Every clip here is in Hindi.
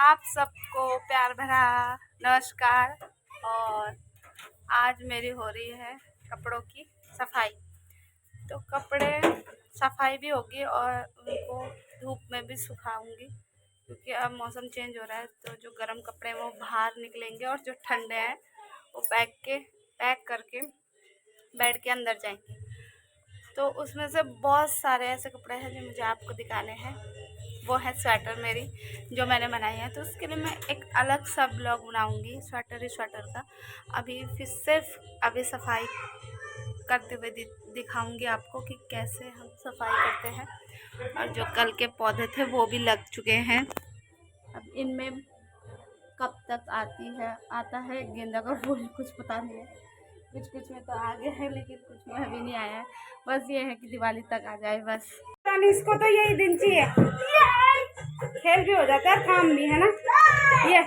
आप सबको प्यार भरा नमस्कार। और आज मेरी हो रही है कपड़ों की सफाई। तो कपड़े सफाई भी होगी और उनको धूप में भी सुखाऊंगी, क्योंकि अब मौसम चेंज हो रहा है। तो जो गर्म कपड़े हैं वो बाहर निकलेंगे और जो ठंडे हैं वो पैक करके बेड के अंदर जाएंगे। तो उसमें से बहुत सारे ऐसे कपड़े हैं जो मुझे आपको दिखाने हैं। वो है स्वेटर मेरी जो मैंने बनाई है। तो उसके लिए मैं एक अलग सा ब्लॉग बनाऊंगी स्वेटर का। अभी फिर सिर्फ अभी सफाई करते हुए दिखाऊंगी आपको कि कैसे हम सफाई करते हैं। और जो कल के पौधे थे वो भी लग चुके हैं। अब इनमें कब तक आता है गेंदा का फूल कुछ पता नहीं है। कुछ में तो आगे है लेकिन कुछ में अभी नहीं आया है। बस ये है कि दिवाली तक आ जाए बस। इसको तो यही दिन चाहिए, खेल भी हो जाता है काम भी है ना। ये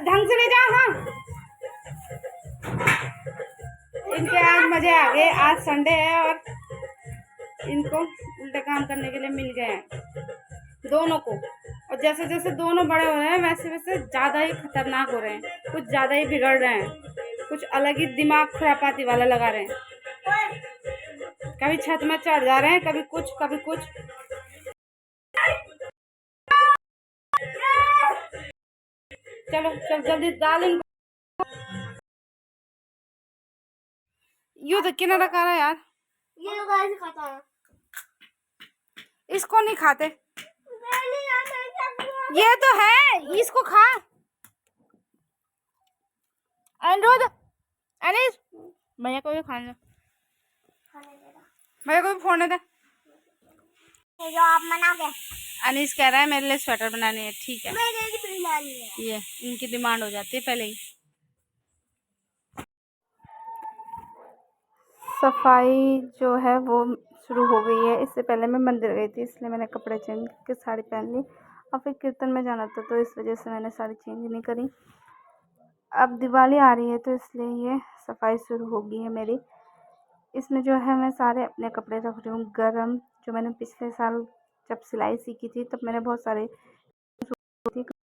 ढंग से ले जाओ। हाँ, इनके आज मजे आ गए। आज संडे है और इनको उल्टे काम करने के लिए मिल गए हैं दोनों को। और जैसे जैसे दोनों बड़े हो रहे हैं वैसे वैसे ज़्यादा ही खतरनाक हो रहे हैं, कुछ ज़्यादा ही बिगड़ रहे हैं, कुछ अलग ही दिमाग खुरापाती वाला लगा रहे हैं। कभी छत में चढ़ जा रहे हैं, कभी कुछ। चलो चल जल्दी डाल इनको। यूं तो किनारा करा यार, ये कैसे खाता है? इसको नहीं खाते, ये तो है, इसको खा। अनिरुद्ध, अनिश, भैया को भी खाने भैया को भी फोड़ने दे। जो आप मना के अनिश कह रहा है मेरे लिए स्वेटर बनानी है। ठीक है, ये इनकी डिमांड हो जाती है पहले ही। सफाई जो है वो शुरू हो गई है। इससे पहले मैं मंदिर गई थी, इसलिए मैंने कपड़े चेंज करके साड़ी पहन ली। और फिर कीर्तन में जाना था तो इस वजह से मैंने साड़ी चेंज नहीं करी। अब दिवाली आ रही है तो इसलिए ये सफाई शुरू हो गई है मेरी। इसमें जो है मैं सारे अपने कपड़े रख रही हूँ गरम, जो मैंने पिछले साल जब सिलाई सीखी थी तब मैंने बहुत सारे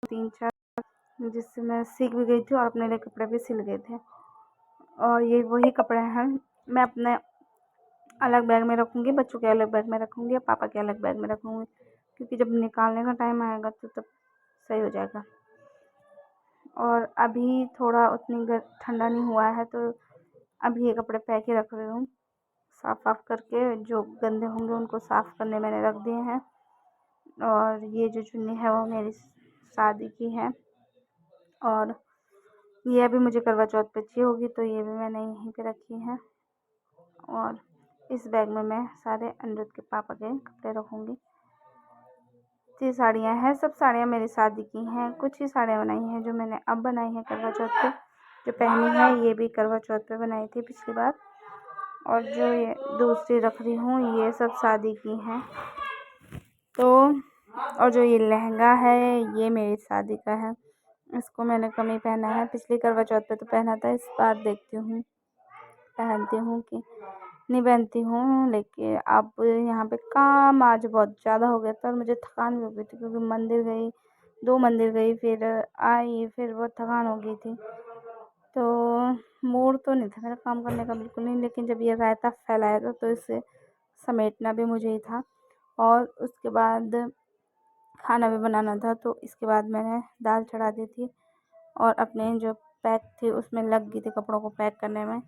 3-4 जिससे मैं सीख भी गई थी और अपने लिए कपड़े भी सिल गए थे। और ये वही कपड़े हैं मैं अपने अलग बैग में रखूँगी, बच्चों के अलग बैग में रखूँगी और पापा के अलग बैग में रखूँगी, क्योंकि जब निकालने का टाइम आएगा तो तब सही हो जाएगा। और अभी थोड़ा उतनी ठंडा नहीं हुआ है तो अभी ये कपड़े पैक ही रख रही हूँ, साफ़ करके। जो गंदे होंगे उनको साफ़ करने मैंने रख दिए हैं। और ये जो चुन्नी है वो मेरी शादी की है और ये अभी मुझे करवा चौथ पे चाहिए होगी तो ये भी मैंने यहीं पे रखी है। और इस बैग में मैं सारे अनिरुद्ध के पापा के कपड़े रखूँगी। ये साड़ियाँ हैं, सब साड़ियाँ मेरी शादी की हैं। कुछ ही साड़ियाँ बनाई हैं जो मैंने अब बनाई हैं करवा चौथ पे। जो पहनी है ये भी करवा चौथ पे बनाई थी पिछली बार। और जो ये दूसरी रख रही हूँ ये सब शादी की हैं। तो और जो ये लहंगा है ये मेरी शादी का है, इसको मैंने कम ही पहना है। पिछली करवा चौथ पे तो पहना था, इस बार देखती हूँ पहनती हूँ कि नहीं पहनती हूँ। लेकिन अब यहाँ पे काम आज बहुत ज़्यादा हो गया था और मुझे थकान भी हो गई थी, क्योंकि मंदिर गई, 2 मंदिर गई, फिर आई, फिर बहुत थकान हो गई थी। तो मूड तो नहीं था मेरा काम करने का, बिल्कुल नहीं। लेकिन जब ये रायता फैलाया था तो इसे समेटना भी मुझे ही था और उसके बाद खाना भी बनाना था। तो इसके बाद मैंने दाल चढ़ा दी थी और अपने जो पैक थी उसमें लग गई थी कपड़ों को पैक करने में।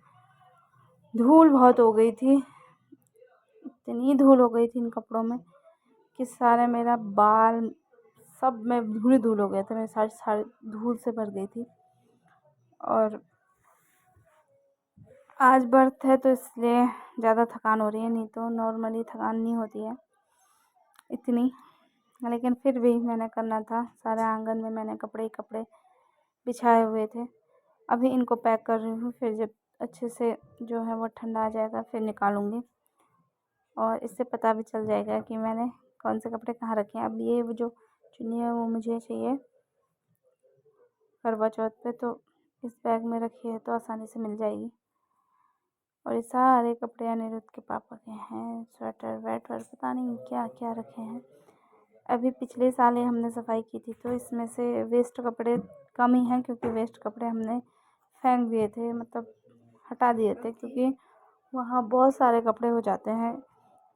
धूल बहुत हो गई थी, इतनी धूल हो गई थी इन कपड़ों में कि सारे मेरा बाल सब में धूल हो गया था। मेरी सारी धूल से भर गई थी। और आज बर्थ है तो इसलिए ज़्यादा थकान हो रही है, नहीं तो नॉर्मली थकान नहीं होती है इतनी। लेकिन फिर भी मैंने करना था। सारे आंगन में मैंने कपड़े बिछाए हुए थे। अभी इनको पैक कर रही हूँ, फिर जब अच्छे से जो है वो ठंडा आ जाएगा फिर निकालूंगी। और इससे पता भी चल जाएगा कि मैंने कौन से कपड़े कहाँ रखे हैं। अब ये वो जो चुन्नी है वो मुझे चाहिए करवा चौथ पे, तो इस बैग में रखी है तो आसानी से मिल जाएगी। और ये सारे कपड़े अनिरुद्ध के पापा के हैं, स्वेटर वेटर पता नहीं क्या क्या रखे हैं। अभी पिछले साल ही हमने सफाई की थी तो इसमें से वेस्ट कपड़े कम ही हैं, क्योंकि वेस्ट कपड़े हमने फेंक दिए थे, मतलब हटा दिए थे, क्योंकि वहाँ बहुत सारे कपड़े हो जाते हैं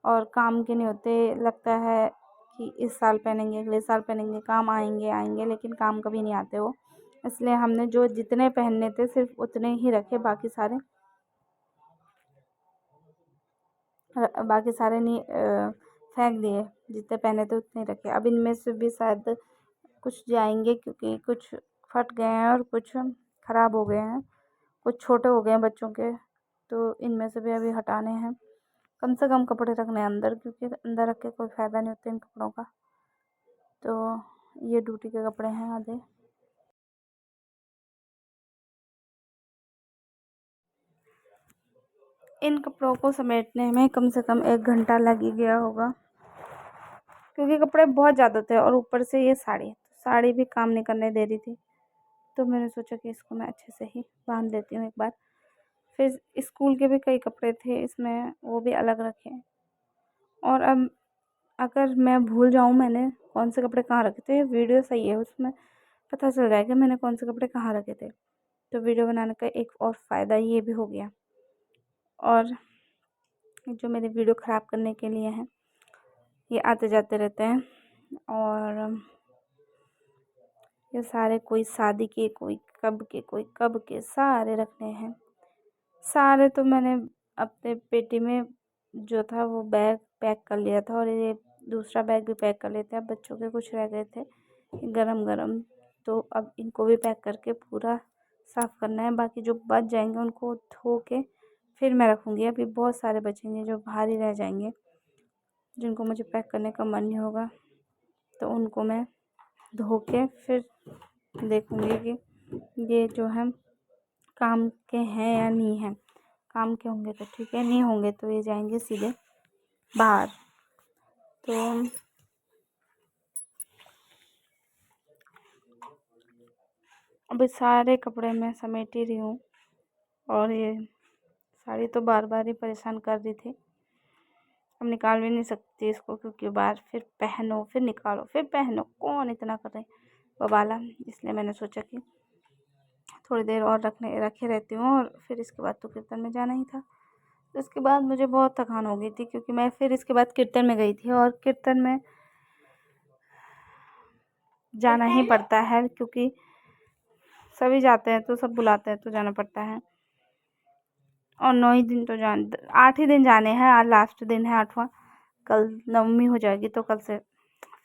और काम के नहीं होते। लगता है कि इस साल पहनेंगे, अगले साल पहनेंगे, काम आएंगे आएंगे, लेकिन काम कभी नहीं आते वो। इसलिए हमने जो जितने पहनने थे सिर्फ उतने ही रखे, बाकी सारे नहीं फेंक दिए। जितने पहने थे उतने रखे। अब इनमें से भी शायद कुछ जाएंगे, क्योंकि कुछ फट गए हैं और कुछ ख़राब हो गए हैं, कुछ छोटे हो गए हैं बच्चों के, तो इनमें से भी अभी हटाने हैं। कम से कम कपड़े रखने हैं अंदर, क्योंकि अंदर रख के कोई फ़ायदा नहीं होता इन कपड़ों का। तो ये ड्यूटी के कपड़े हैं आधे। इन कपड़ों को समेटने में कम से कम 1 घंटा लग ही गया होगा, क्योंकि कपड़े बहुत ज़्यादा थे और ऊपर से ये साड़ी, तो साड़ी भी काम नहीं करने दे रही थी। तो मैंने सोचा कि इसको मैं अच्छे से ही बांध लेती हूँ एक बार। फिर स्कूल के भी कई कपड़े थे इसमें, वो भी अलग रखे। और अब अगर मैं भूल जाऊँ मैंने कौन से कपड़े कहाँ रखे थे, वीडियो सही है, उसमें पता चल जाएगा मैंने कौन से कपड़े कहाँ रखे थे। तो वीडियो बनाने का एक और फ़ायदा ये भी हो गया। और जो मेरे वीडियो ख़राब करने के लिए हैं, ये आते जाते रहते हैं। और ये सारे कोई शादी के, कोई कब के, कोई कब के, सारे रखने हैं। सारे तो मैंने अपने पेटी में जो था वो बैग पैक कर लिया था, और ये दूसरा बैग भी पैक कर लेते हैं। अब बच्चों के कुछ रह गए थे गरम गरम, तो अब इनको भी पैक करके पूरा साफ़ करना है। बाकी जो बच जाएंगे उनको धो के फिर मैं रखूँगी। अभी बहुत सारे बचेंगे जो भारी रह जाएंगे, जिनको मुझे पैक करने का मन नहीं होगा, तो उनको मैं धो के फिर देखूँगी कि ये जो है काम के हैं या नहीं हैं। काम के होंगे तो ठीक है, नहीं होंगे तो ये जाएंगे सीधे बाहर। तो अभी सारे कपड़े मैं समेट ही रही हूँ, और ये साड़ी तो बार बार ही परेशान कर रही थी। अब निकाल भी नहीं सकती इसको, क्योंकि बार फिर पहनो फिर निकालो फिर पहनो, कौन इतना करे बवाला। इसलिए मैंने सोचा कि थोड़ी देर और रखे रहती हूँ, और फिर इसके बाद तो कीर्तन में जाना ही था। तो इसके बाद मुझे बहुत थकान हो गई थी, क्योंकि मैं फिर इसके बाद कीर्तन में गई थी, और कीर्तन में जाना ही पड़ता है, क्योंकि सभी जाते हैं तो सब बुलाते हैं तो जाना पड़ता है। और 9 ही दिन तो 8 ही दिन जाने हैं, आज लास्ट दिन है 8वां। कल नवमी हो जाएगी तो कल से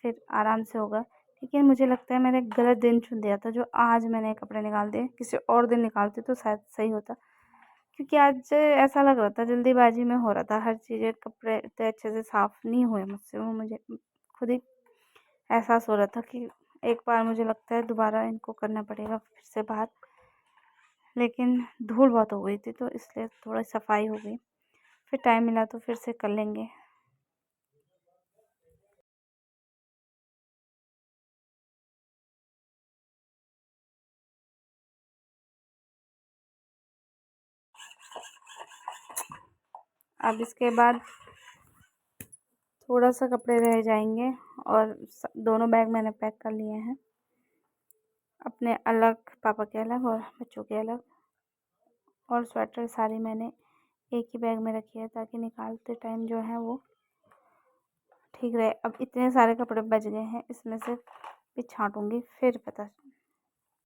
फिर आराम से होगा। लेकिन मुझे लगता है मैंने गलत दिन चुन दिया था, जो आज मैंने कपड़े निकाल दिए। किसी और दिन निकालती तो शायद सही होता, क्योंकि आज ऐसा लग रहा था जल्दीबाजी में हो रहा था हर चीज़ें। कपड़े इतने अच्छे से साफ़ नहीं हुए मुझसे, वो मुझे खुद ही एहसास हो रहा था कि एक बार मुझे लगता है दोबारा इनको करना पड़ेगा फिर से बाहर। लेकिन धूल बहुत हो गई थी तो इसलिए थोड़ा सफाई हो गई। फिर टाइम मिला तो फिर से कर लेंगे। अब इसके बाद थोड़ा सा कपड़े रह जाएंगे, और दोनों बैग मैंने पैक कर लिए हैं, अपने अलग, पापा के अलग और बच्चों के अलग। और स्वेटर सारी मैंने एक ही बैग में रखी है, ताकि निकालते टाइम जो है वो ठीक रहे। अब इतने सारे कपड़े बच गए हैं, इसमें से भी छांटूँगी फिर पता